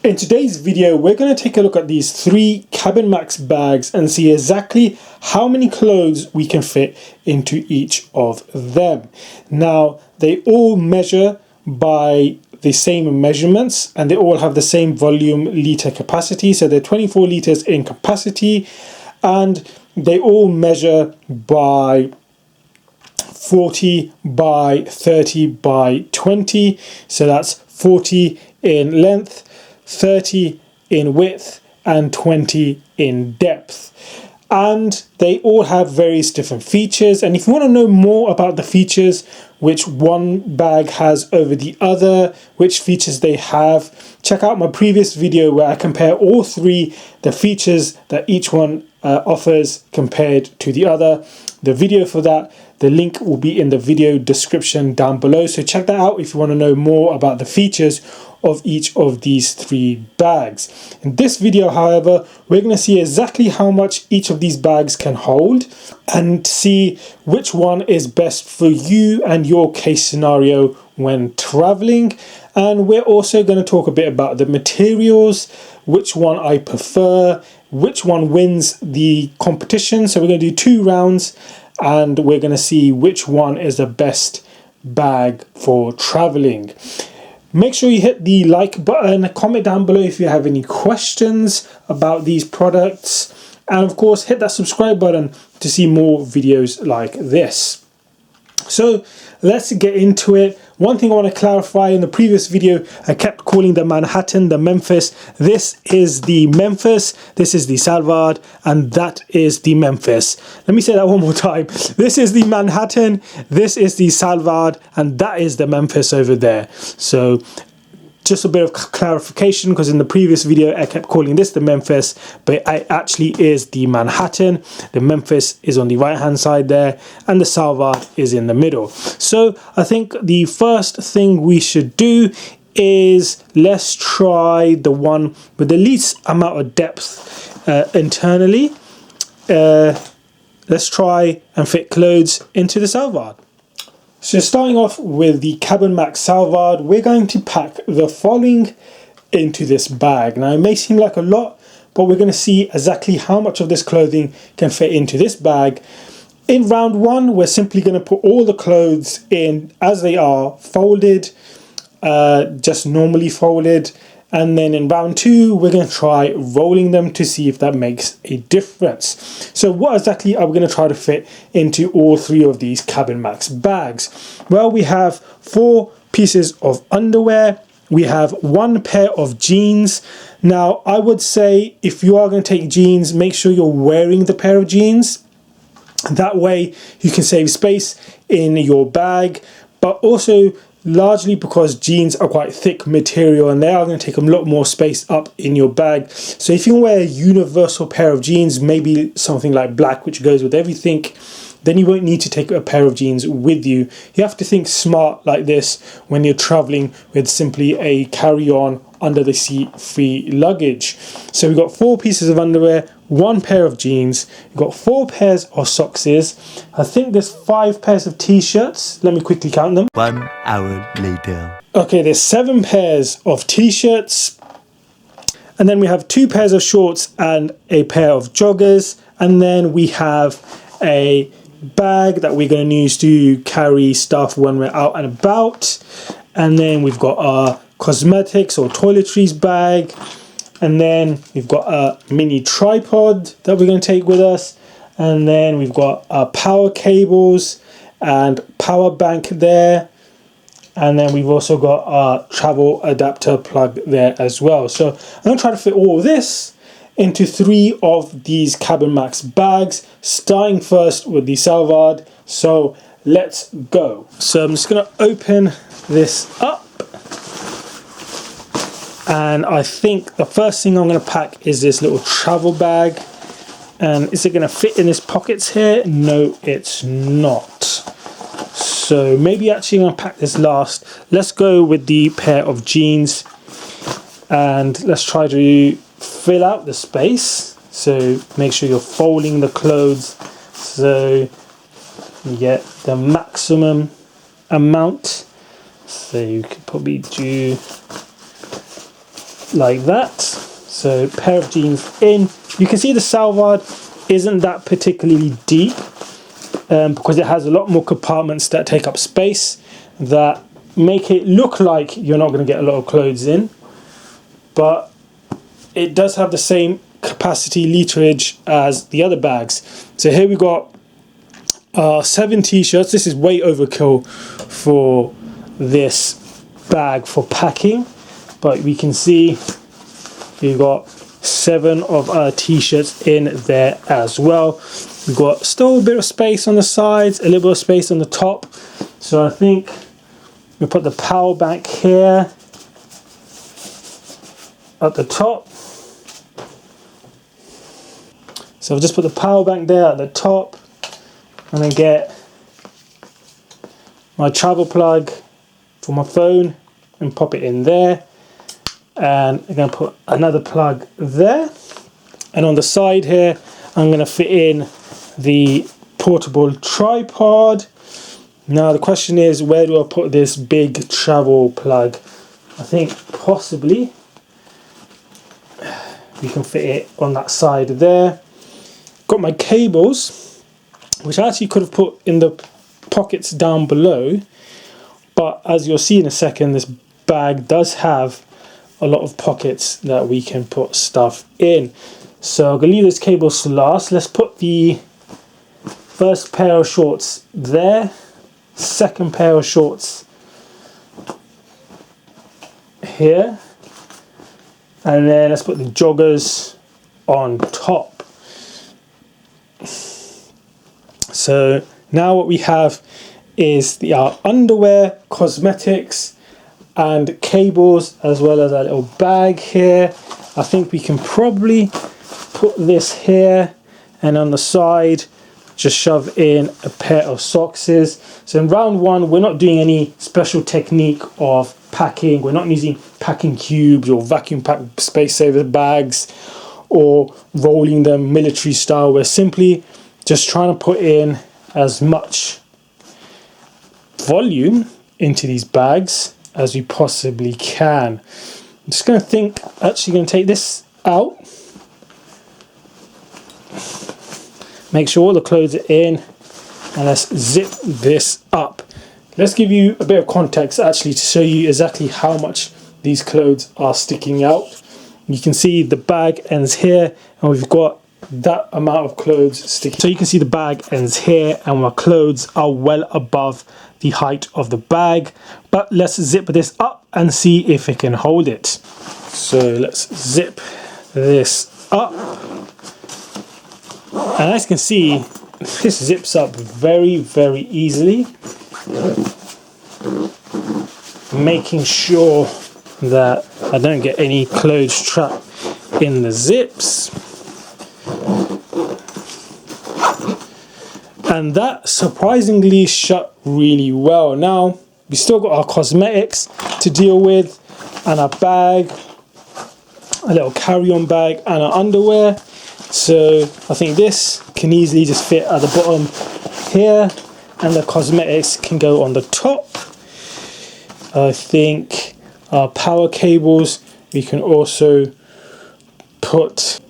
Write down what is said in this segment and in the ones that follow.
In today's video, we're going to take a look at these 3 cabinmax bags and see exactly how many clothes we can fit into each of them. Now, they all measure by the same measurements and they all have the same volume litre capacity. So they're 24 litres in capacity and they all measure by 40 by 30 by 20. So that's 40 in length, 30 in width and 20 in depth. And they all have various different features, and if you want to know more about the features, which one bag has over the other, which features they have, check out my previous video where I compare all 3, the features that each one offers compared to the other. The video for that, the link will be in the video description down below, so check that out if you want to know more about the features of each of these 3 bags. In this video, however, we're going to see exactly how much each of these bags can hold and see which one is best for you and your case scenario when traveling. And we're also going to talk a bit about the materials, which one I prefer, which one wins the competition. So we're going to do 2 rounds and we're going to see which one is the best bag for traveling. Make sure you hit the like button, comment down below if you have any questions about these products, and of course hit that subscribe button to see more videos like this. So let's get into it. One thing I want to clarify, in the previous video I kept calling the Manhattan the Memphis. This is the Memphis, this is the Svalbard, and that is the Memphis. Let me say that one more time. This is the Manhattan, this is the Svalbard, and that is the Memphis over there. So just a bit of clarification, because in the previous video I kept calling this the Memphis, but it actually is the Manhattan. The Memphis is on the right hand side there and the Svalbard is in the middle. So I think the first thing we should do is let's try the one with the least amount of depth internally. Let's try and fit clothes into the Svalbard. So starting off with the cabinmax Svalbard, we're going to pack the following into this bag. Now it may seem like a lot, but we're going to see exactly how much of this clothing can fit into this bag. In round 1, we're simply going to put all the clothes in as they are, folded, just normally folded. And then in round 2, we're going to try rolling them to see if that makes a difference. So what exactly are we going to try to fit into all 3 of these cabinmax bags? Well, we have 4 pieces of underwear. We have 1 pair of jeans. Now, I would say if you are going to take jeans, make sure you're wearing the pair of jeans. That way you can save space in your bag, but also largely because jeans are quite thick material and they are going to take a lot more space up in your bag. So if you wear a universal pair of jeans, maybe something like black which goes with everything, then you won't need to take a pair of jeans with you. You have to think smart like this when you're traveling with simply a carry-on under the seat free luggage. So we've got 4 pieces of underwear, 1 pair of jeans, we've got 4 pairs of socks. I think there's 5 pairs of t-shirts. Let me quickly count them. 1 hour later. Okay, there's 7 pairs of t-shirts. And then we have 2 pairs of shorts and a pair of joggers. And then we have a bag that we're going to use to carry stuff when we're out and about. And then we've got our cosmetics or toiletries bag. And then we've got a mini tripod that we're going to take with us. And then we've got our power cables and power bank there. And then we've also got our travel adapter plug there as well. So I'm going to try to fit all of this into 3 of these cabinmax bags, starting first with the Svalbard. So let's go. So I'm just going to open this up. And I think the first thing I'm going to pack is this little travel bag. And is it going to fit in its pockets here? No, it's not. So maybe actually I'm going to pack this last. Let's go with the pair of jeans. And let's try to fill out the space. So make sure you're folding the clothes so you get the maximum amount. So you could probably do like that. So pair of jeans in. You can see the Svalbard isn't that particularly deep because it has a lot more compartments that take up space that make it look like you're not going to get a lot of clothes in, but it does have the same capacity literage as the other bags. So here we got 7 t-shirts. This is way overkill for this bag for packing, but we can see we've got 7 of our t-shirts in there as well. We've got still a bit of space on the sides, a little bit of space on the top. So I think we put the power bank here at the top. So I'll just put the power bank there at the top, and then get my travel plug for my phone and pop it in there. And I'm going to put another plug there. And on the side here, I'm going to fit in the portable tripod. Now the question is, where do I put this big travel plug? I think possibly we can fit it on that side there. Got my cables, which I actually could have put in the pockets down below, but as you'll see in a second, this bag does have a lot of pockets that we can put stuff in. So I'm gonna leave those cables to last. Let's put the first pair of shorts there, second pair of shorts here, and then let's put the joggers on top. So now what we have is our underwear, cosmetics, and cables, as well as a little bag here. I think we can probably put this here, and on the side just shove in a pair of socks. So in round 1 we're not doing any special technique of packing. We're not using packing cubes or vacuum pack space saver bags or rolling them military style. We're simply just trying to put in as much volume into these bags as we possibly can. I'm just going to actually going to take this out, make sure all the clothes are in, and let's zip this up. Let's give you a bit of context actually to show you exactly how much these clothes are sticking out. You can see the bag ends here, and we've got that amount of clothes sticking. So you can see the bag ends here, and our clothes are well above the height of the bag. But let's zip this up and see if it can hold it. So let's zip this up, and as you can see, this zips up very, very easily, making sure that I don't get any clothes trapped in the zips. And that surprisingly shut really well. Now we still got our cosmetics to deal with, and our bag, a little carry-on bag, and our underwear. So I think this can easily just fit at the bottom here, and the cosmetics can go on the top. I think our power cables we can also put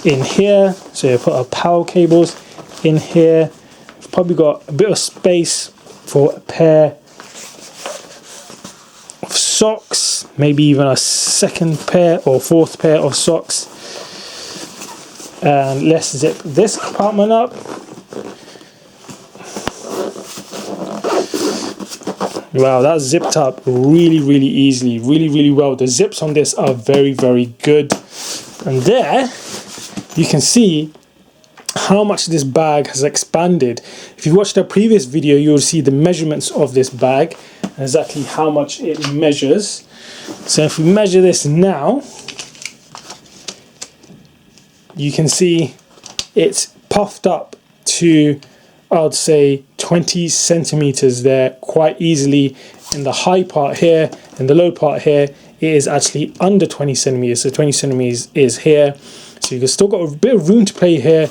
in here. So you put our power cables in here. We've probably got a bit of space for a pair of socks, maybe even a second pair or fourth pair of socks. And let's zip this compartment up. Wow, that's zipped up really, really easily, really, really well. The zips on this are very, very good. And there you can see how much this bag has expanded. If you watched our previous video, you'll see the measurements of this bag and exactly how much it measures. So if we measure this now, you can see it's puffed up to, I'd say, 20 centimeters there quite easily. In the high part here, in the low part here, it is actually under 20 centimeters. So 20 centimeters is here. So you've still got a bit of room to play here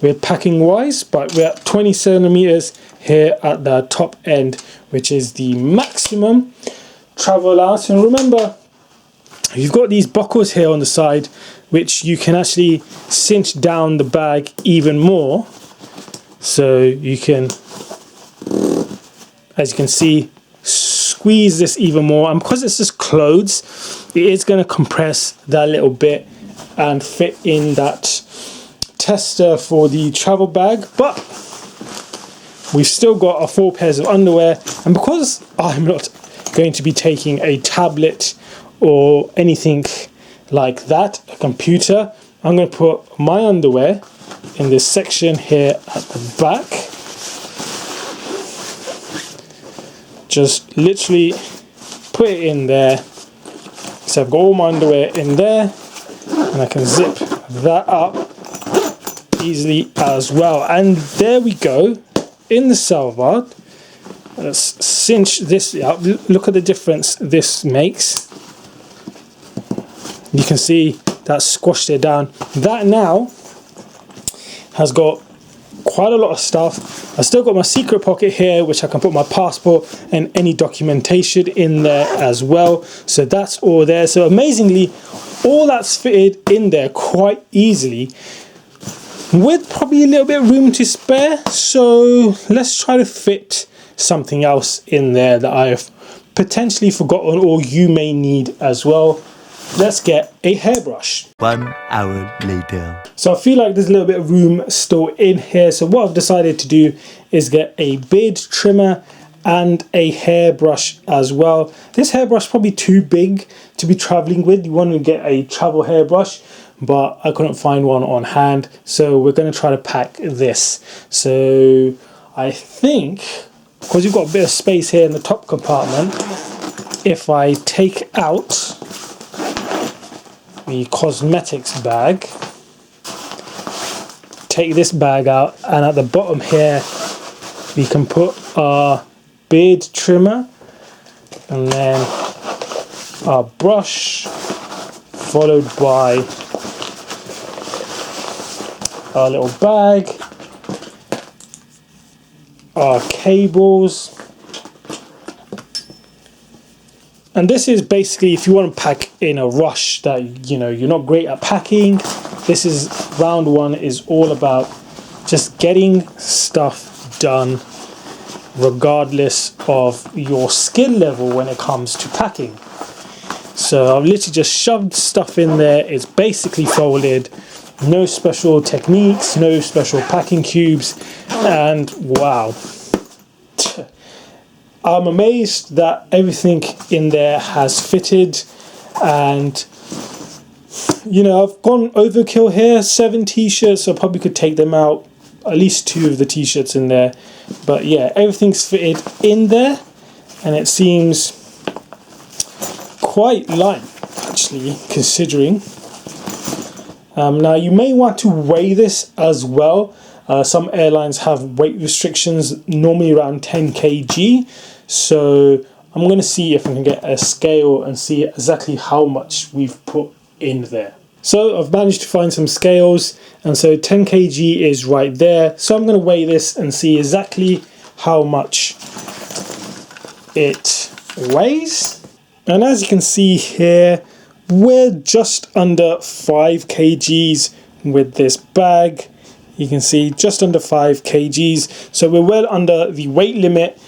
with packing wise, but we're at 20 centimeters here at the top end, which is the maximum travel allowance. And remember, you've got these buckles here on the side, which you can actually cinch down the bag even more. So you can, as you can see, squeeze this even more. And because it's just clothes, it is going to compress that little bit and fit in that tester for the travel bag. But we've still got our 4 pairs of underwear. And because I'm not going to be taking a tablet or anything like that, a computer, I'm going to put my underwear in this section here at the back. Just literally put it in there. So I've got all my underwear in there, and I can zip that up easily as well. And there we go, in the Svalbard. Let's cinch this up. Look at the difference this makes. You can see that squashed it down. That now has got quite a lot of stuff. I still got my secret pocket here, which I can put my passport and any documentation in there as well. So that's all there. So amazingly, all that's fitted in there quite easily, with probably a little bit of room to spare. So let's try to fit something else in there that I've potentially forgotten or you may need as well. Let's get a hairbrush. 1 hour later. So I feel like there's a little bit of room still in here. So what I've decided to do is get a beard trimmer and a hairbrush as well. This hairbrush is probably too big to be traveling with. You want to get a travel hairbrush, but I couldn't find one on hand. So we're going to try to pack this. So I think, because you've got a bit of space here in the top compartment, if I take out the cosmetics bag, take this bag out, and at the bottom here we can put our beard trimmer and then our brush, followed by our little bag, our cables. And this is basically if you want to pack in a rush that you're not great at packing. This is round one is all about just getting stuff done regardless of your skill level when it comes to packing. So I've literally just shoved stuff in there. It's basically folded, no special techniques, no special packing cubes, and wow. I'm amazed that everything in there has fitted, and I've gone overkill here. 7 t-shirts, so I probably could take them out, at least 2 of the t-shirts in there, but yeah, everything's fitted in there and it seems quite light actually, considering. Now you may want to weigh this as well. Some airlines have weight restrictions, normally around 10 kg. So I'm going to see if I can get a scale and see exactly how much we've put in there. So I've managed to find some scales, and so 10 kg is right there. So I'm going to weigh this and see exactly how much it weighs. And as you can see here, we're just under 5 kgs with this bag. You can see just under 5 kgs. So we're well under the weight limit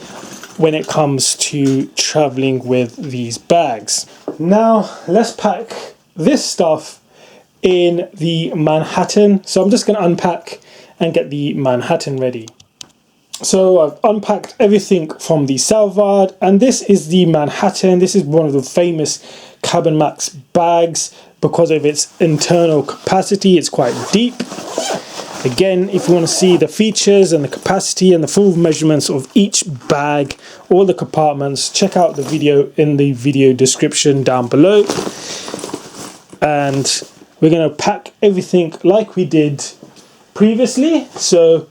when it comes to traveling with these bags. Now let's pack this stuff in the Manhattan. So I'm just going to unpack and get the Manhattan ready. So I've unpacked everything from the Svalbard, and this is the Manhattan. This is one of the famous cabinmax bags because of its internal capacity. It's quite deep. Again, if you want to see the features and the capacity and the full measurements of each bag, all the compartments, check out the video in the video description down below. And we're going to pack everything like we did previously. So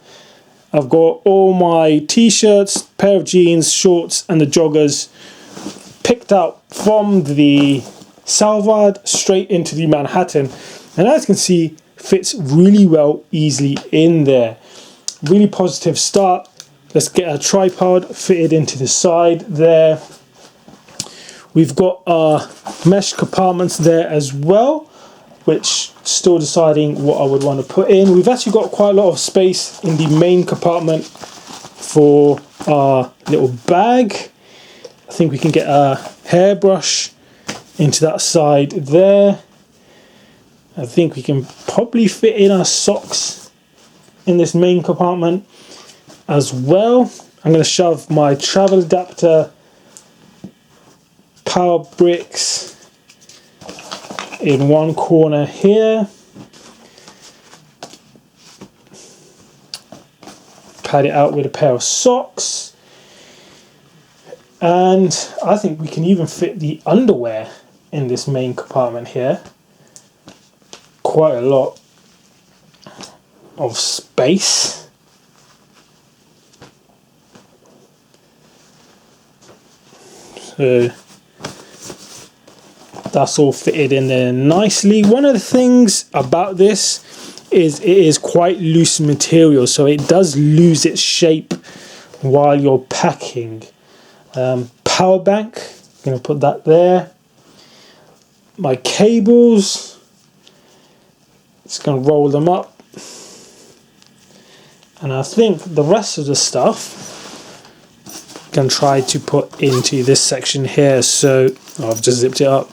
I've got all my t-shirts, pair of jeans, shorts and the joggers picked out from the Svalbard straight into the Manhattan. And as you can see, fits really well easily in there. Really positive start. Let's get a tripod fitted into the side there. We've got our mesh compartments there as well, which still deciding what I would want to put in. We've actually got quite a lot of space in the main compartment for our little bag. I think we can get a hairbrush into that side there. I think we can probably fit in our socks in this main compartment as well. I'm going to shove my travel adapter, power bricks in one corner here. Pad it out with a pair of socks. And I think we can even fit the underwear in this main compartment here. Quite a lot of space. So that's all fitted in there nicely. One of the things about this is it is quite loose material, so it does lose its shape while you're packing. Power bank, I'm going to put that there. My cables, just going to roll them up. And I think the rest of the stuff I'm going to try to put into this section here. So I've just zipped it up.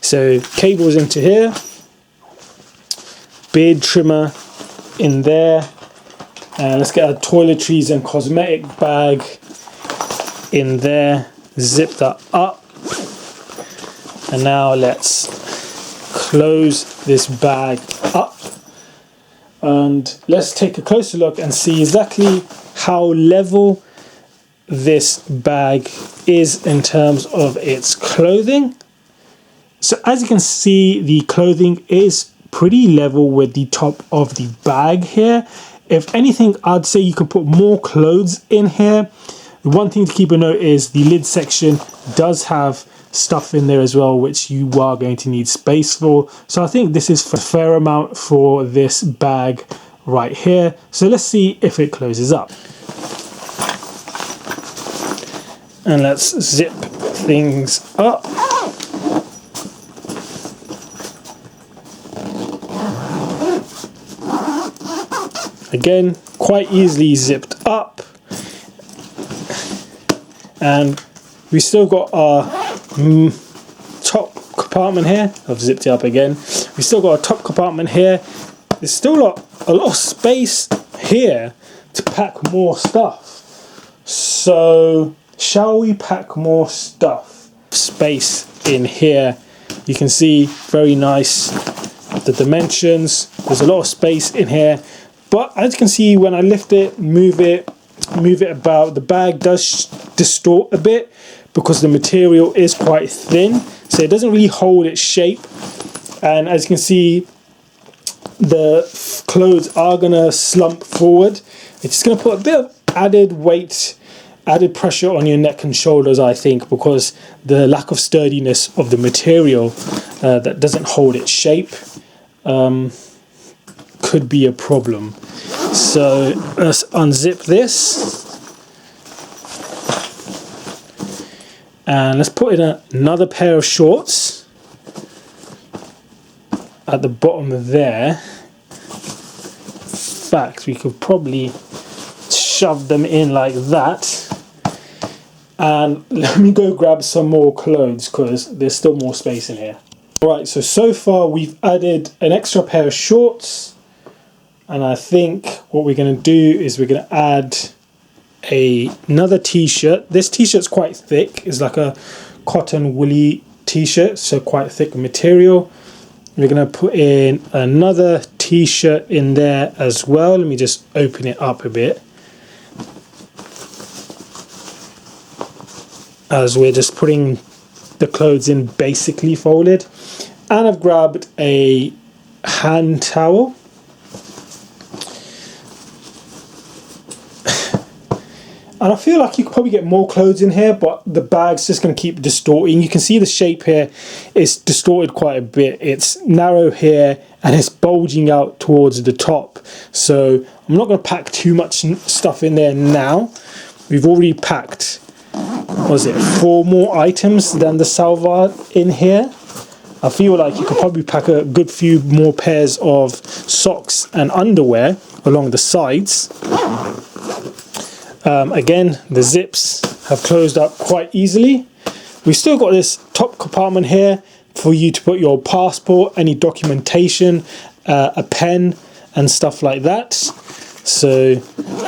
So cables into here, beard trimmer in there, and let's get our toiletries and cosmetic bag in there, zip that up, and now let's close this bag up and let's take a closer look and see exactly how level this bag is in terms of its clothing. So as you can see, the clothing is pretty level with the top of the bag here. If anything, I'd say you could put more clothes in here. One thing to keep a note is the lid section does have stuff in there as well, which you are going to need space for. So I think this is a fair amount for this bag right here. So let's see if it closes up. And let's zip things up. Again, quite easily zipped up. And we still got our top compartment here. I've zipped it up again. We still got a top compartment here. There's still a lot of space here to pack more stuff. So shall we pack more stuff? Space in here. You can see very nice the dimensions. There's a lot of space in here. But as you can see, when I lift it, move it about, the bag does distort a bit because the material is quite thin, so it doesn't really hold its shape. And as you can see, the clothes are gonna slump forward. It's just gonna put a bit of added weight, added pressure on your neck and shoulders, I think, because the lack of sturdiness of the material that doesn't hold its shape could be a problem. So let's unzip this and let's put in another pair of shorts at the bottom there. In fact, we could probably shove them in like that. And let me go grab some more clothes because there's still more space in here. Alright, so far we've added an extra pair of shorts. And I think what we're going to do is we're going to add another t-shirt. This t-shirt's quite thick. It's like a cotton woolly t-shirt, so quite thick material. We're going to put in another t-shirt in there as well. Let me just open it up a bit, as we're just putting the clothes in basically folded. And I've grabbed a hand towel. And I feel like you could probably get more clothes in here, but the bag's just going to keep distorting. You can see the shape here is distorted quite a bit. It's narrow here and it's bulging out towards the top. So I'm not going to pack too much stuff in there now. We've already packed what was it, 4 more items than the Svalbard in here. I feel like you could probably pack a good few more pairs of socks and underwear along the sides. Again, the zips have closed up quite easily. We've still got this top compartment here for you to put your passport, any documentation, a pen and stuff like that. So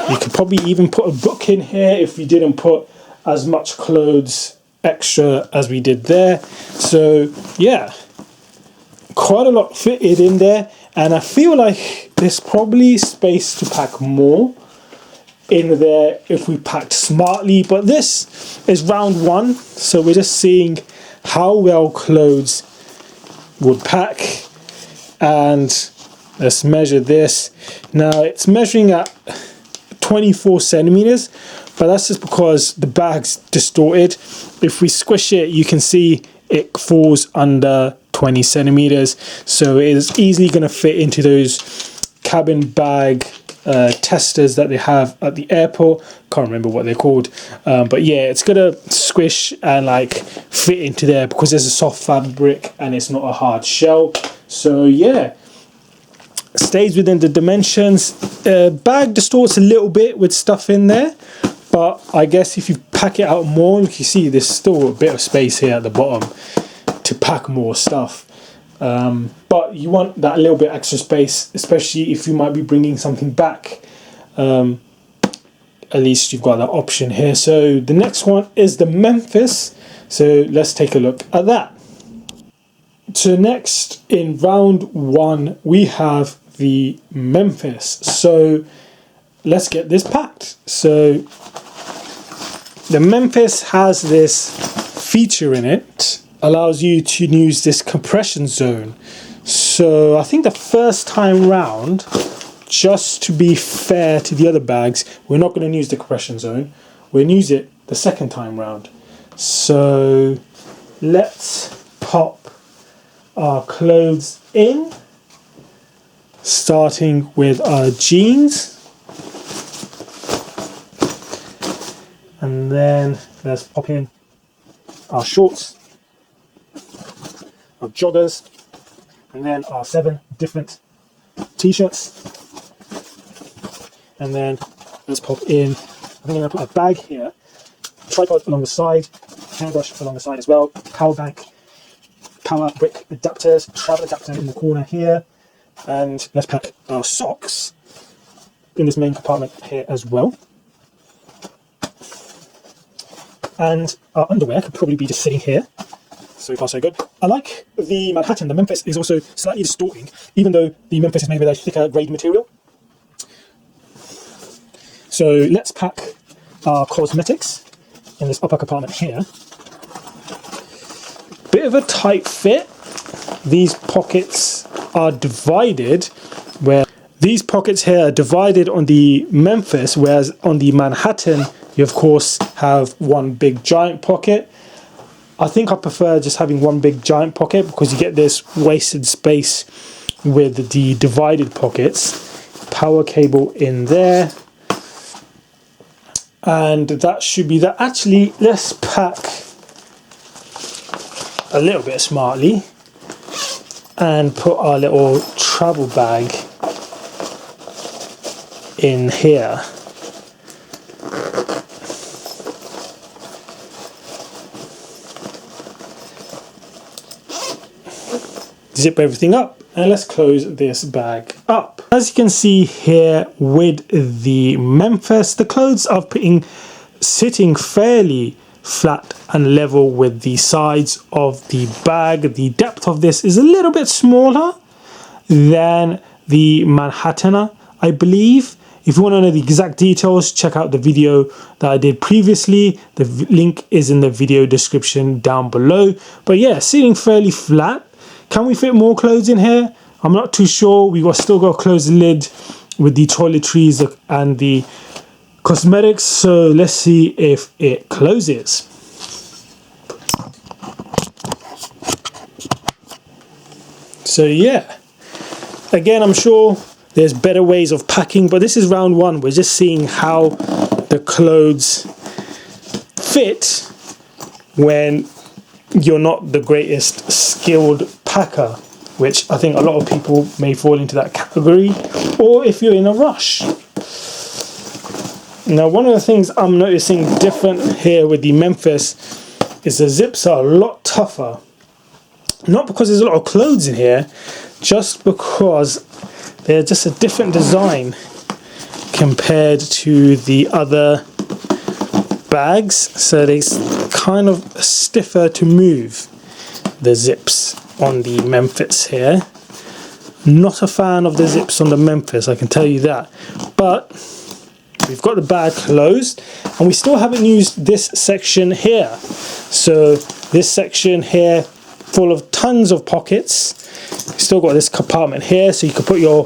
you could probably even put a book in here if you didn't put as much clothes extra as we did there. So yeah, quite a lot fitted in there, and I feel like there's probably space to pack more in there if we packed smartly, but this is round 1, so we're just seeing how well clothes would pack. And let's measure this. Now it's measuring at 24 centimeters, but that's just because the bag's distorted. If we squish it, you can see it falls under 20 centimeters, so it is easily going to fit into those cabin bag testers that they have at the airport. Can't remember what they're called, but yeah, it's gonna squish and like fit into there because there's a soft fabric and it's not a hard shell. So yeah, stays within the dimensions. Bag distorts a little bit with stuff in there, but I guess if you pack it out more, you see there's still a bit of space here at the bottom to pack more stuff. But you want that little bit extra space, especially if you might be bringing something back. At least you've got that option here. So the next one is the Memphis, so let's take a look at that. So next in round 1 we have the Memphis, so let's get this packed. So the Memphis has this feature in it, allows you to use this compression zone. So I think the first time round, just to be fair to the other bags, we're not going to use the compression zone, we'll use it the second time round. So let's pop our clothes in, starting with our jeans, and then let's pop in our shorts, our joggers, and then our 7 different t-shirts. And then let's pop in, I think I'm going to put a bag here, tripod along the side, hairbrush along the side as well, power bank, power brick adapters, travel adapter in the corner here, and let's pack our socks in this main compartment here as well. And our underwear could probably be just sitting here. So far so good. I like the Manhattan. The Memphis is also slightly distorting, even though the Memphis is made with a thicker grade material. So let's pack our cosmetics in this upper compartment here. Bit of a tight fit. These pockets are divided, where these pockets here are divided on the Memphis, whereas on the Manhattan you of course have one big giant pocket. I think I prefer just having one big giant pocket because you get this wasted space with the divided pockets. Power cable in there, and that should be that. Actually, let's pack a little bit smartly and put our little travel bag in here. Zip everything up and let's close this bag up. As you can see here with the Memphis, the clothes are sitting fairly flat and level with the sides of the bag. The depth of this is a little bit smaller than the Manhattan, I believe. If you want to know the exact details, check out the video that I did previously. The link is in the video description down below. But yeah, sitting fairly flat. Can we fit more clothes in here? I'm not too sure. We still got to close the lid with the toiletries and the cosmetics. So let's see if it closes. So yeah, again, I'm sure there's better ways of packing, but this is round 1. We're just seeing how the clothes fit when you're not the greatest skilled packer, which I think a lot of people may fall into that category, or if you're in a rush. Now, one of the things I'm noticing different here with the Memphis is the zips are a lot tougher. Not because there's a lot of clothes in here, just because they're just a different design compared to the other bags. So they're kind of stiffer to move, the zips on the Memphis here. Not a fan of the zips on the Memphis, I can tell you that. But we've got the bag closed, and we still haven't used this section here. So this section here, full of tons of pockets. Still got this compartment here, so you can put your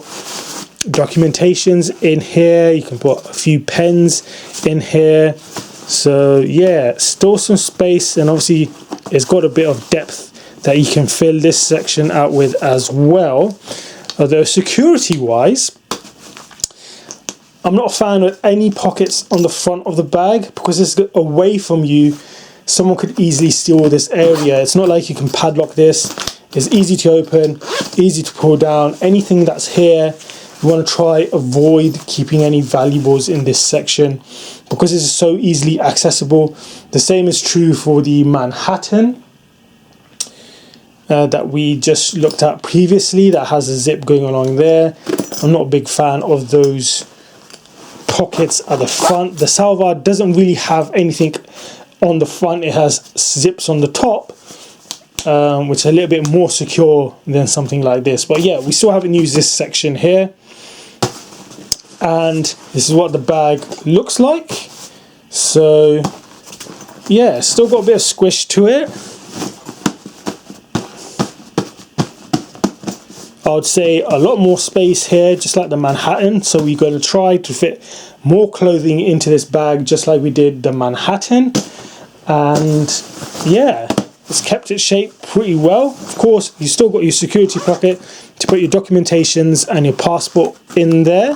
documentations in here. You can put a few pens in here. So yeah, still some space, and obviously it's got a bit of depth that you can fill this section out with as well. Although security wise, I'm not a fan of any pockets on the front of the bag, because it's away from you. Someone could easily steal this area. It's not like you can padlock this. It's easy to open, easy to pull down. Anything that's here, you want to try avoid keeping any valuables in this section, because it's so easily accessible. The same is true for the Manhattan that we just looked at previously, that has a zip going along there. I'm not a big fan of those pockets at the front. The Svalbard doesn't really have anything on the front. It has zips on the top, which are a little bit more secure than something like this. But yeah, we still haven't used this section here, and this is what the bag looks like. So yeah, still got a bit of squish to it. I would say a lot more space here, just like the Manhattan. So we're going to try to fit more clothing into this bag, just like we did the Manhattan. And yeah, it's kept its shape pretty well. Of course, you still got your security pocket to put your documentations and your passport in there,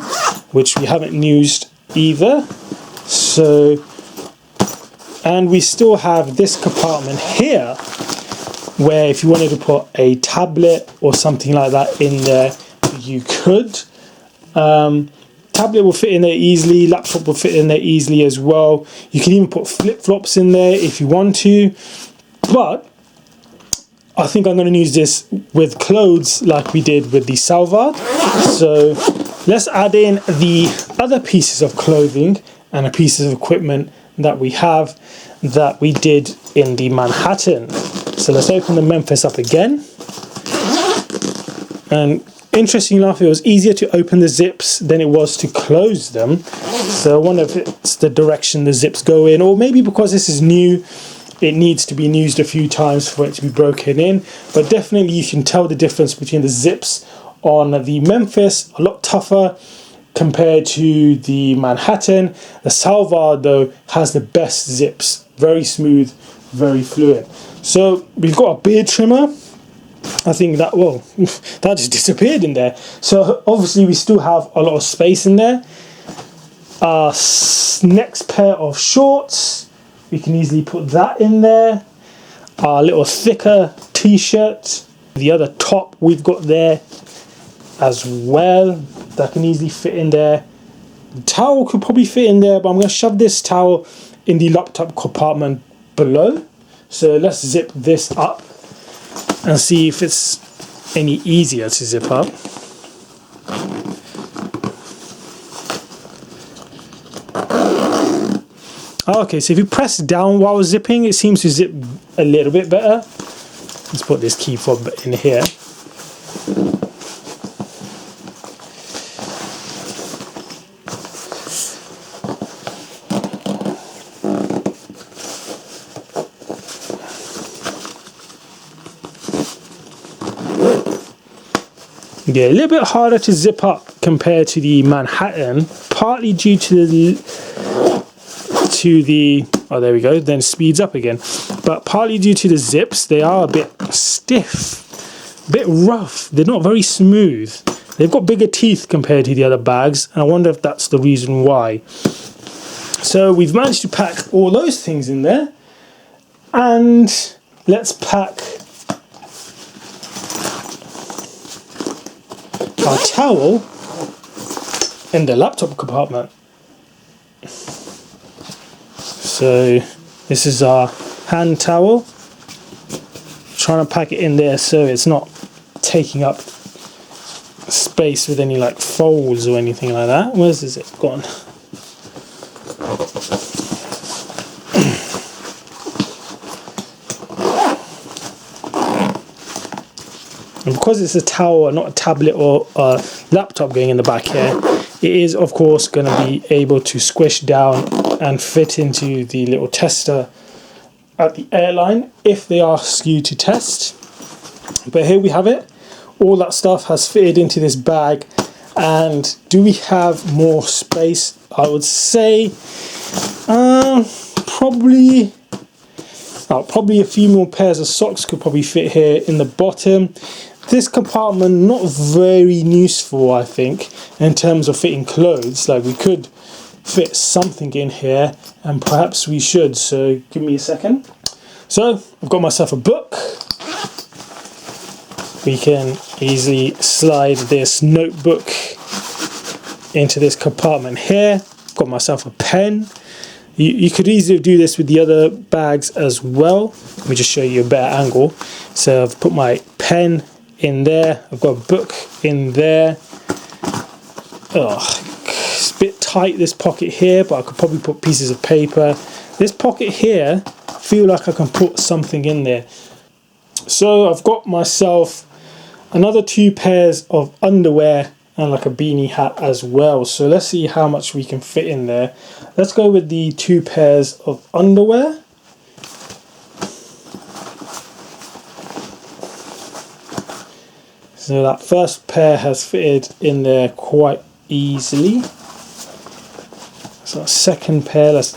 which we haven't used either. So, and we still have this compartment here, where if you wanted to put a tablet or something like that in there, you could. Tablet will fit in there easily, laptop will fit in there easily as well. You can even put flip-flops in there if you want to. But I think I'm going to use this with clothes like we did with the Svalbard. So let's add in the other pieces of clothing and the pieces of equipment that we have that we did in the Manhattan. So let's open the Memphis up again. And interestingly enough, it was easier to open the zips than it was to close them. So I wonder if it's the direction the zips go in, or maybe because this is new, it needs to be used a few times for it to be broken in. But definitely you can tell the difference between the zips on the Memphis, a lot tougher compared to the Manhattan. The Svalbard though has the best zips, very smooth, very fluid. So we've got a beard trimmer. I think that, well, that just disappeared in there. So obviously we still have a lot of space in there. Our next pair of shorts, we can easily put that in there. Our little thicker t-shirt, the other top we've got there as well, that can easily fit in there. The towel could probably fit in there, but I'm going to shove this towel in the laptop compartment below. So let's zip this up and see if it's any easier to zip up. Okay, so if you press down while zipping, it seems to zip a little bit better. Let's put this key fob in here. Yeah, a little bit harder to zip up compared to the Manhattan, partly due to the oh, there we go, then speeds up again, but partly due to the zips. They are a bit stiff, a bit rough, they're not very smooth. They've got bigger teeth compared to the other bags, and I wonder if that's the reason why. So we've managed to pack all those things in there, And let's pack our towel in the laptop compartment. So this is our hand towel. Trying to pack it in there so it's not taking up space with any like folds or anything like that. Where's is it gone? And because it's a towel and not a tablet or a laptop going in the back here, it is of course going to be able to squish down and fit into the little tester at the airline if they ask you to test. But here we have it. All that stuff has fitted into this bag. And do we have more space? I would say probably a few more pairs of socks could probably fit here in the bottom. This compartment not very useful, I think, in terms of fitting clothes. Like we could fit something in here, and perhaps we should. So give me a second. So I've got myself a book. We can easily slide this notebook into this compartment here. Got myself a pen. You could easily do this with the other bags as well. Let me just show you a better angle. So I've put my pen in there. I've got a book in there. It's a bit tight, this pocket here, but I could probably put pieces of paper. This pocket here, I feel like I can put something in there. So I've got myself another 2 pairs of underwear and like a beanie hat as well. So let's see how much we can fit in there. Let's go with the 2 pairs of underwear. So that first pair has fitted in there quite easily. So that second pair, let's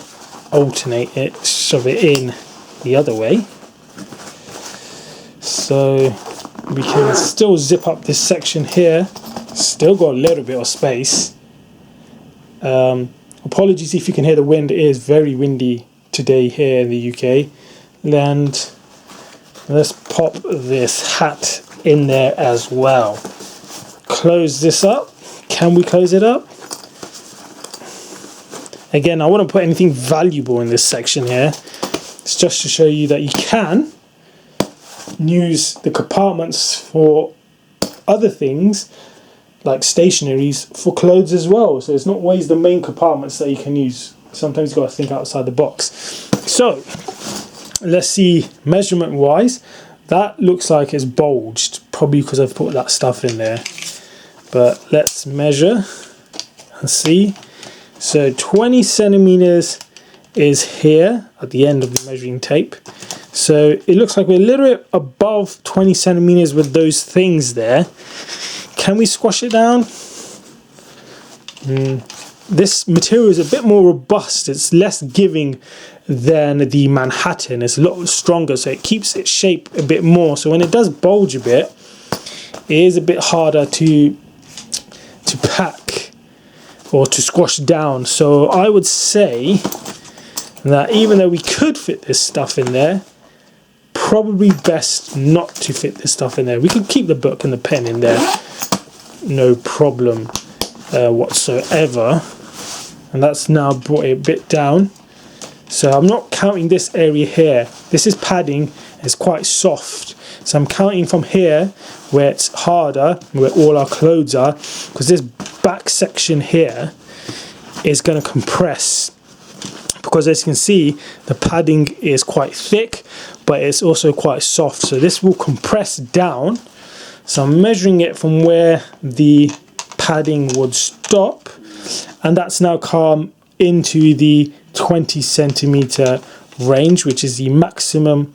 alternate it, shove it in the other way. So we can still zip up this section here. Still got a little bit of space. Apologies if you can hear the wind. It is very windy today here in the UK. And let's pop this hat in there as well. Close this up. Can we close it up? Again, I wouldn't put anything valuable in this section here. It's just to show you that you can use the compartments for other things like stationaries for clothes as well. So it's not always the main compartments that you can use. Sometimes you've got to think outside the box. So let's see, measurement wise, that looks like it's bulged, probably because I've put that stuff in there. But let's measure and see. So 20 centimeters is here at the end of the measuring tape. So it looks like we're a little bit above 20 centimeters with those things there. Can we squash it down? This material is a bit more robust. It's less giving than the Manhattan. It's a lot stronger, so it keeps its shape a bit more. So when it does bulge a bit, it is a bit harder to pack or to squash down. So I would say that even though we could fit this stuff in there, probably best not to fit this stuff in there. We could keep the book and the pen in there, no problem whatsoever. And that's now brought it a bit down. So I'm not counting this area here. This is padding, it's quite soft. So I'm counting from here where it's harder, where all our clothes are, because this back section here is going to compress. Because as you can see, the padding is quite thick, but it's also quite soft. So this will compress down. So I'm measuring it from where the padding would stop, and that's now come into the 20 centimeter range, which is the maximum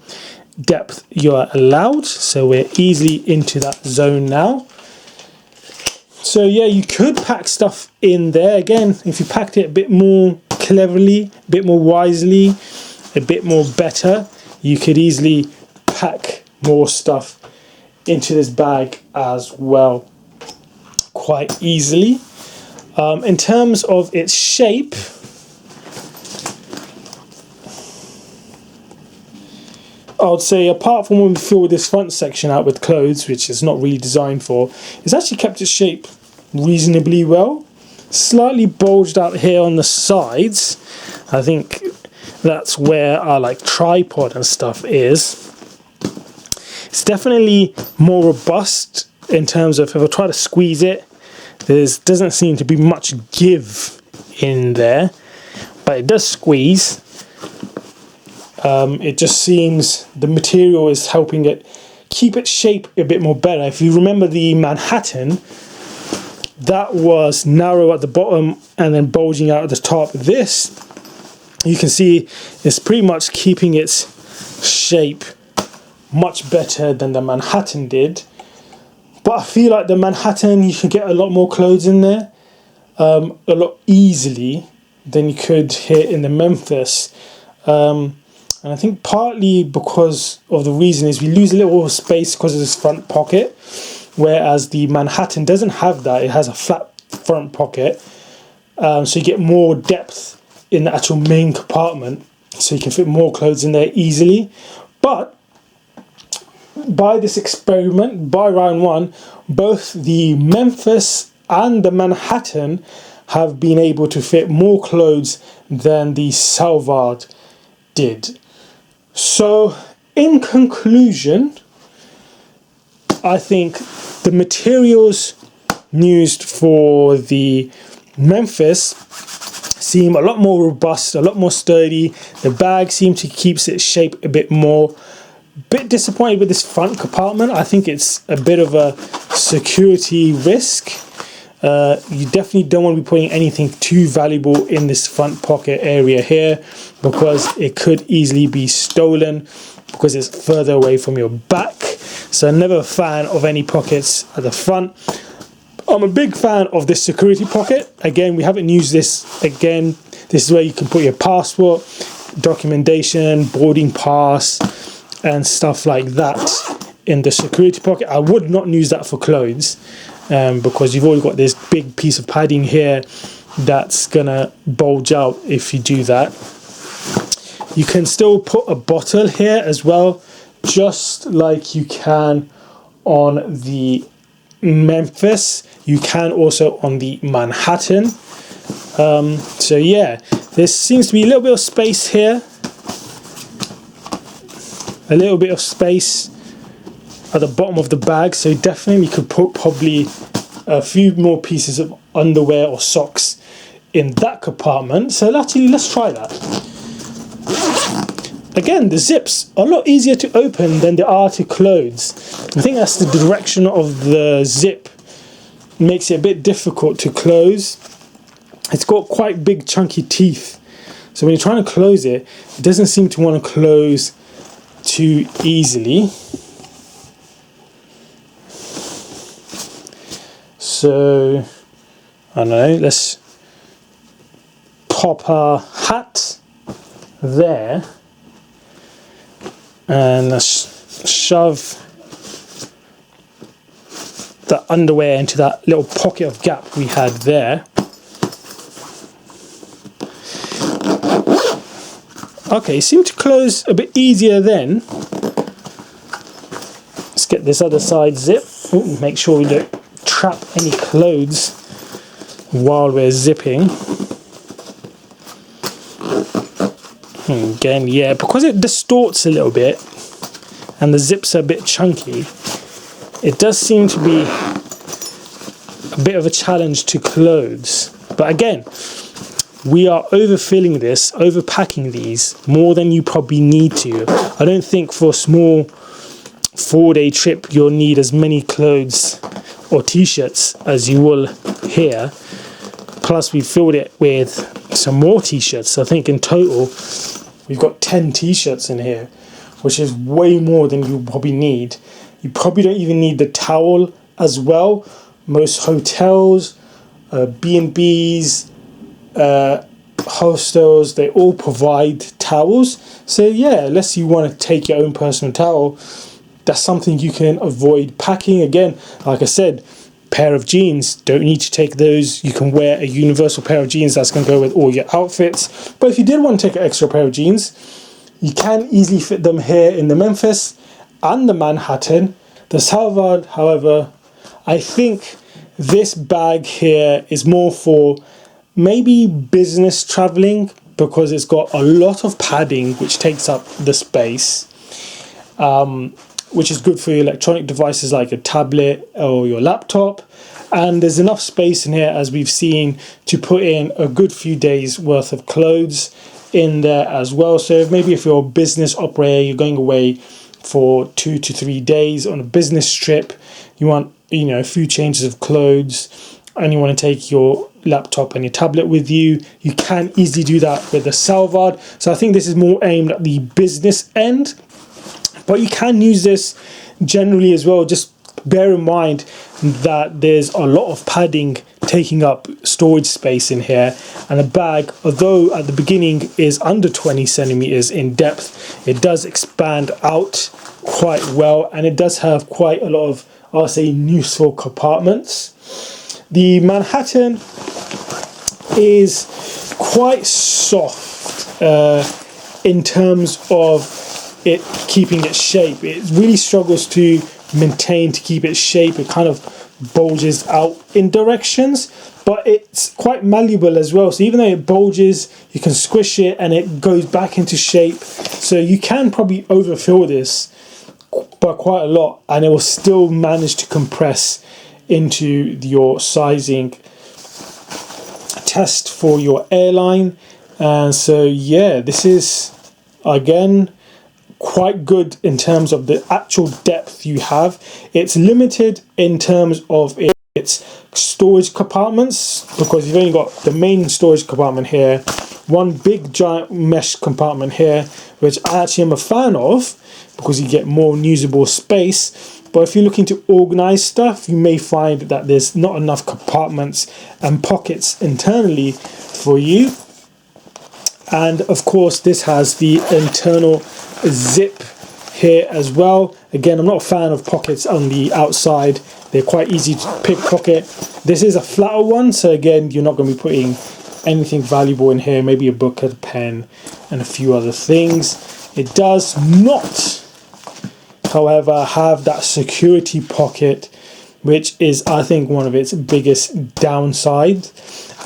depth you're allowed. So we're easily into that zone now. So yeah, you could pack stuff in there. Again, if you packed it a bit more cleverly, a bit more wisely, a bit more better, you could easily pack more stuff into this bag as well, quite easily. In terms of its shape, I would say, apart from when we fill this front section out with clothes, which is not really designed for, it's actually kept its shape reasonably well. Slightly bulged out here on the sides. I think that's where our like tripod and stuff is. It's definitely more robust in terms of, if I try to squeeze it, there doesn't seem to be much give in there, but it does squeeze. It just seems the material is helping it keep its shape a bit more better. If you remember the Manhattan, that was narrow at the bottom and then bulging out at the top. This, you can see, is pretty much keeping its shape much better than the Manhattan did. But I feel like the Manhattan, you can get a lot more clothes in there a lot easily than you could here in the Memphis. And I think partly because of the reason is we lose a little space because of this front pocket, whereas the Manhattan doesn't have that. It has a flat front pocket, so you get more depth in the actual main compartment, so you can fit more clothes in there easily. But by this experiment, by round one, both the Memphis and the Manhattan have been able to fit more clothes than the Svalbard did. So, in conclusion, I think the materials used for the Memphis seem a lot more robust, a lot more sturdy. The bag seems to keep its shape a bit more. Bit disappointed with this front compartment. I think it's a bit of a security risk. You definitely don't want to be putting anything too valuable in this front pocket area here, because it could easily be stolen because it's further away from your back. So I'm never a fan of any pockets at the front. I'm a big fan of this security pocket. Again, we haven't used this. Again, this is where you can put your passport, documentation, boarding pass, and stuff like that in the security pocket. I would not use that for clothes, because you've already got this big piece of padding here that's gonna bulge out if you do that. You can still put a bottle here as well, just like you can on the Memphis. You can also on the Manhattan. So yeah, there seems to be a little bit of space here, a little bit of space at the bottom of the bag, so definitely you could put probably a few more pieces of underwear or socks in that compartment. So actually, let's try that. Again, the zips are a lot easier to open than they are to close. I think that's the direction of the zip makes it a bit difficult to close. It's got quite big chunky teeth, so when you're trying to close it, it doesn't seem to want to close too easily. So I don't know, let's pop our hat there and let's shove the underwear into that little pocket of gap we had there. Okay, it seemed to close a bit easier then. Let's get this other side zip. Ooh, make sure we don't trap any clothes while we're zipping. Again, yeah, because it distorts a little bit and the zips are a bit chunky, it does seem to be a bit of a challenge to clothes. But again, we are overfilling this, overpacking these more than you probably need to. I don't think for a small 4-day trip you'll need as many clothes or t-shirts as you will here. Plus we filled it with some more t-shirts. I think in total we've got 10 t-shirts in here, which is way more than you probably need. You probably don't even need the towel as well. Most hotels, B&Bs, hostels, they all provide towels. So yeah, unless you want to take your own personal towel, that's something you can avoid packing. Again, like I said, pair of jeans, don't need to take those. You can wear a universal pair of jeans that's going to go with all your outfits. But if you did want to take an extra pair of jeans, You can easily fit them here in the Memphis and the Manhattan. The Svalbard, however, I think this bag here is more for maybe business traveling, because it's got a lot of padding which takes up the space, which is good for your electronic devices like a tablet or your laptop. And there's enough space in here, as we've seen, to put in a good few days worth of clothes in there as well. So maybe if you're a business operator, you're going away for 2 to 3 days on a business trip, you want, you know, a few changes of clothes, and you want to take your laptop and your tablet with you, you can easily do that with the Svalbard. So I think this is more aimed at the business end, but you can use this generally as well. Just bear in mind that there's a lot of padding taking up storage space in here, and a bag, although at the beginning is under 20 centimeters in depth, it does expand out quite well, and it does have quite a lot of, I'll say, useful compartments. The Manhattan is quite soft in terms of it keeping its shape. It really struggles to maintain, to keep its shape. It kind of bulges out in directions, but it's quite malleable as well. So even though it bulges, you can squish it and it goes back into shape. So you can probably overfill this by quite a lot, and it will still manage to compress into your sizing test for your airline. And so yeah, this is again quite good in terms of the actual depth you have. It's limited in terms of its storage compartments, because you've only got the main storage compartment here, one big giant mesh compartment here, which I actually am a fan of because you get more usable space. But if you're looking to organize stuff, you may find that there's not enough compartments and pockets internally for you. And of course, this has the internal zip here as well. Again, I'm not a fan of pockets on the outside. They're quite easy to pickpocket. This is a flatter one, so again, you're not going to be putting anything valuable in here, maybe a book, a pen, and a few other things. It does not, however, have that security pocket, which is, I think, one of its biggest downsides.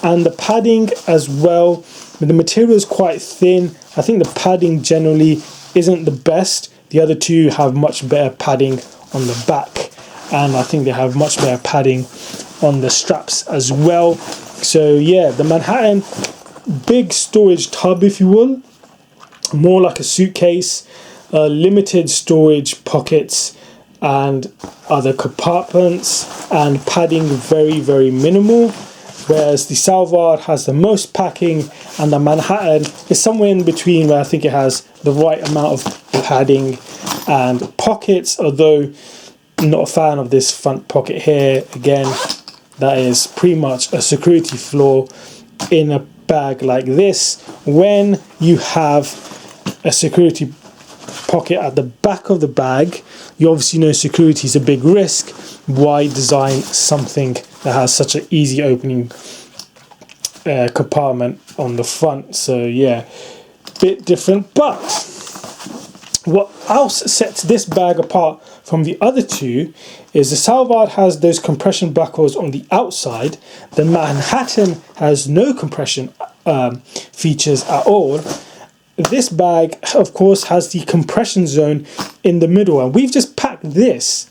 And the padding as well, the material is quite thin. I think the padding generally isn't the best. The other two have much better padding on the back, and I think they have much better padding on the straps as well. So yeah, the Manhattan, big storage tub, if you will, more like a suitcase, limited storage pockets and other compartments, and padding very, very minimal. Whereas the Svalbard has the most packing, and the Manhattan is somewhere in between, where I think it has the right amount of padding and pockets, although I'm not a fan of this front pocket here. Again, that is pretty much a security flaw in a bag like this. When you have a security pocket at the back of the bag, you obviously know security is a big risk. Why design something that has such an easy opening compartment on the front? So yeah, bit different. But what else sets this bag apart from the other two is the Svalbard has those compression buckles on the outside. The Manhattan has no compression features at all. This bag, of course, has the compression zone in the middle, and we've just packed this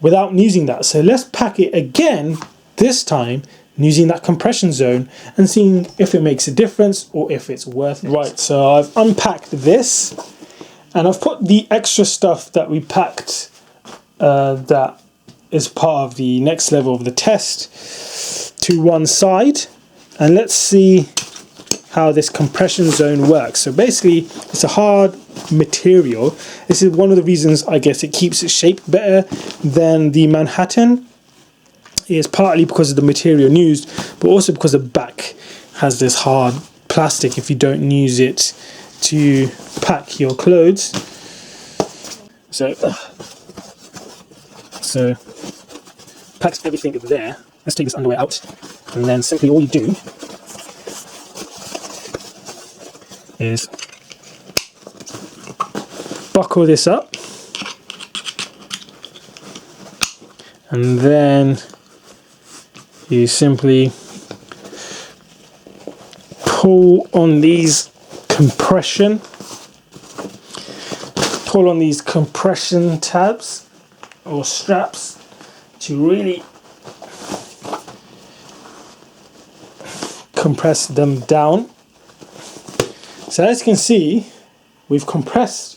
without using that. So let's pack it again, this time using that compression zone and seeing if it makes a difference or if it's worth it. Right, so I've unpacked this and I've put the extra stuff that we packed that is part of the next level of the test to one side, and let's see how this compression zone works. So basically, it's a hard material. This is one of the reasons, I guess, it keeps its shape better than the Manhattan. It's partly because of the material used, but also because the back has this hard plastic if you don't use it to pack your clothes. So packs everything there. Let's take this underwear out, and then simply all you do is buckle this up, and then you simply pull on these compression tabs or straps to really compress them down. So as you can see, we've compressed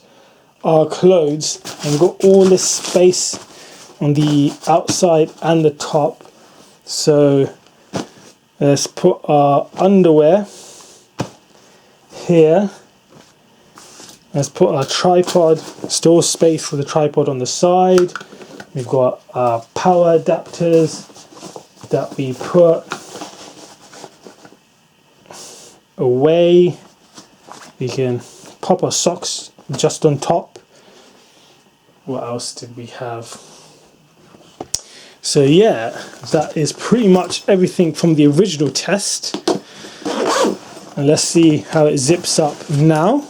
our clothes and got all this space on the outside and the top. So let's put our underwear here. Let's put our tripod, still space for the tripod on the side. We've got our power adapters that we put away. We can pop our socks just on top. What else did we have? So yeah, that is pretty much everything from the original test. And let's see how it zips up now.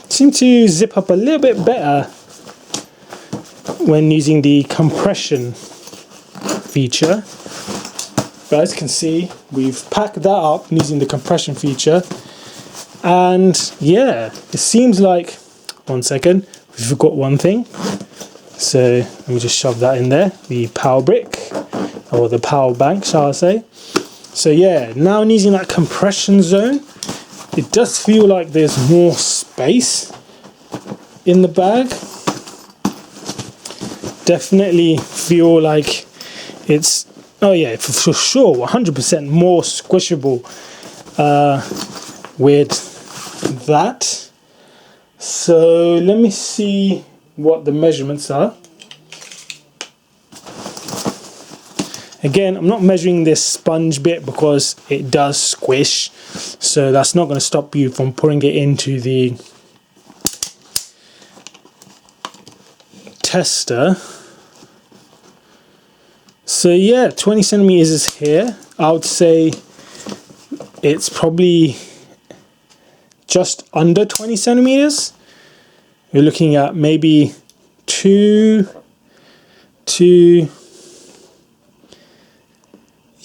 Seem to zip up a little bit better when using the compression feature. But as you can see, we've packed that up using the compression feature. And yeah, it seems like, one second, we forgot one thing. So let me just shove that in there, the power brick, or the power bank, shall I say. So yeah, now using that compression zone, it does feel like there's more space in the bag. Definitely feel like it's, oh yeah, for sure, 100% more squishable with that. So let me see what the measurements are. Again, I'm not measuring this sponge bit because it does squish, so that's not going to stop you from putting it into the tester. So yeah, 20 centimeters is here. I would say it's probably just under 20 centimeters. We're looking at maybe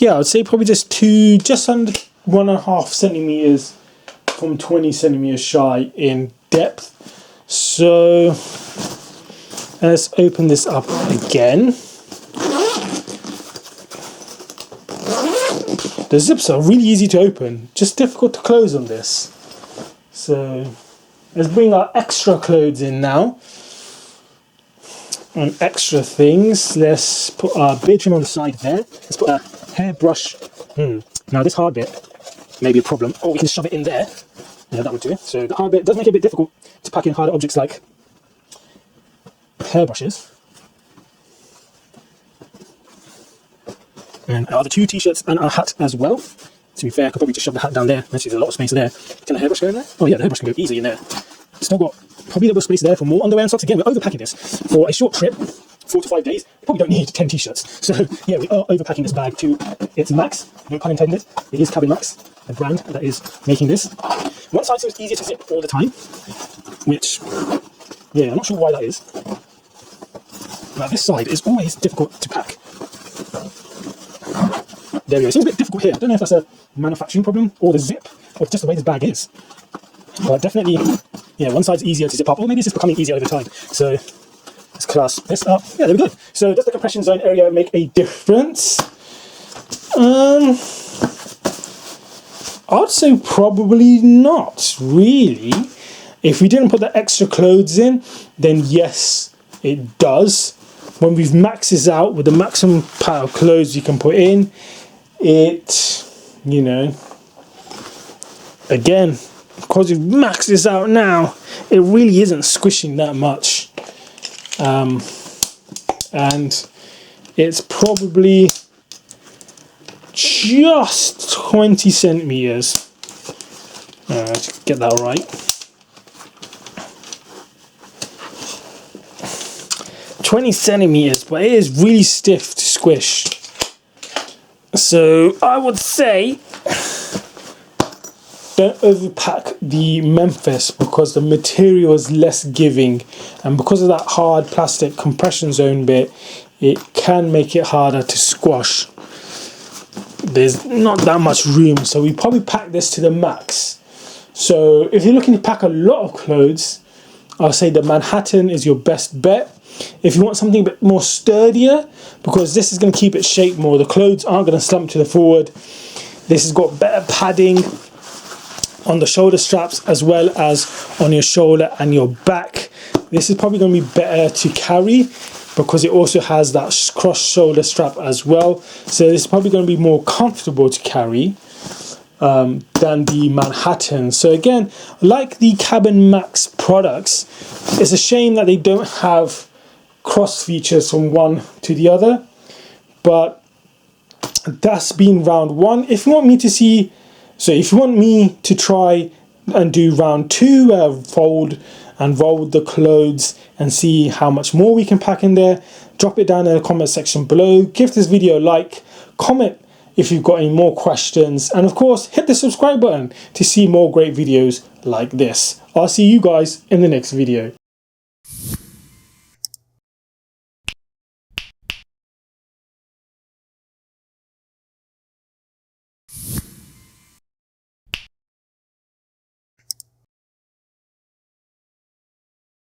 I would say probably just under 1.5 centimeters from 20 centimeters shy in depth. So let's open this up again. The zips are really easy to open, just difficult to close on this. So let's bring our extra clothes in now. And extra things, let's put our beard trim on the side there. Let's put a hairbrush. Now this hard bit may be a problem. Oh, we can shove it in there. Yeah, that would do it. So the hard bit does make it a bit difficult to pack in harder objects like hairbrushes. And our other 2 t-shirts and our hat as well. To be fair, I could probably just shove the hat down there. Actually, there's a lot of space there. Can the hairbrush go in there? Oh yeah, the hairbrush can go easily in there. Still got probably a little space there for more underwear and socks. Again, we're overpacking this for a short trip, 4 to 5 days. You probably don't need 10 t-shirts. So yeah, we are overpacking this bag to its max. No pun intended. It is cabinmax, the brand that is making this. One side seems easier to zip all the time, which, yeah, I'm not sure why that is. But this side is always difficult to pack. There we go. It seems a bit difficult here. I don't know if that's a manufacturing problem or the zip or just the way this bag is. But definitely, yeah, one side's easier to zip up, or maybe it's just becoming easier over time. So let's clasp this up. Yeah, there we go. So does the compression zone area make a difference? I'd say probably not, really. If we didn't put the extra clothes in, then yes, it does. When we've maxed this out with the maximum pile of clothes you can put in, it, you know, again, because we've maxed this out now, it really isn't squishing that much. And it's probably just 20 centimeters. Let's get that right. 20 centimeters, but it is really stiff to squish. So I would say don't overpack the Memphis because the material is less giving, and because of that hard plastic compression zone bit, it can make it harder to squash. There's not that much room, so we probably pack this to the max. So if you're looking to pack a lot of clothes, I'll say the Manhattan is your best bet. If you want something a bit more sturdier, because this is going to keep it shaped more, the clothes aren't going to slump to the forward. This has got better padding on the shoulder straps as well as on your shoulder and your back. This is probably going to be better to carry because it also has that cross shoulder strap as well. So this is probably going to be more comfortable to carry than the Manhattan. So again, like the Cabin Max products, it's a shame that they don't have cross features from one to the other, but that's been round one. If you want me to see, so if you want me to try and do round two, fold and roll the clothes and see how much more we can pack in there, drop it down in the comment section below. Give this video a like, comment if you've got any more questions, and of course hit the subscribe button to see more great videos like this. I'll see you guys in the next video.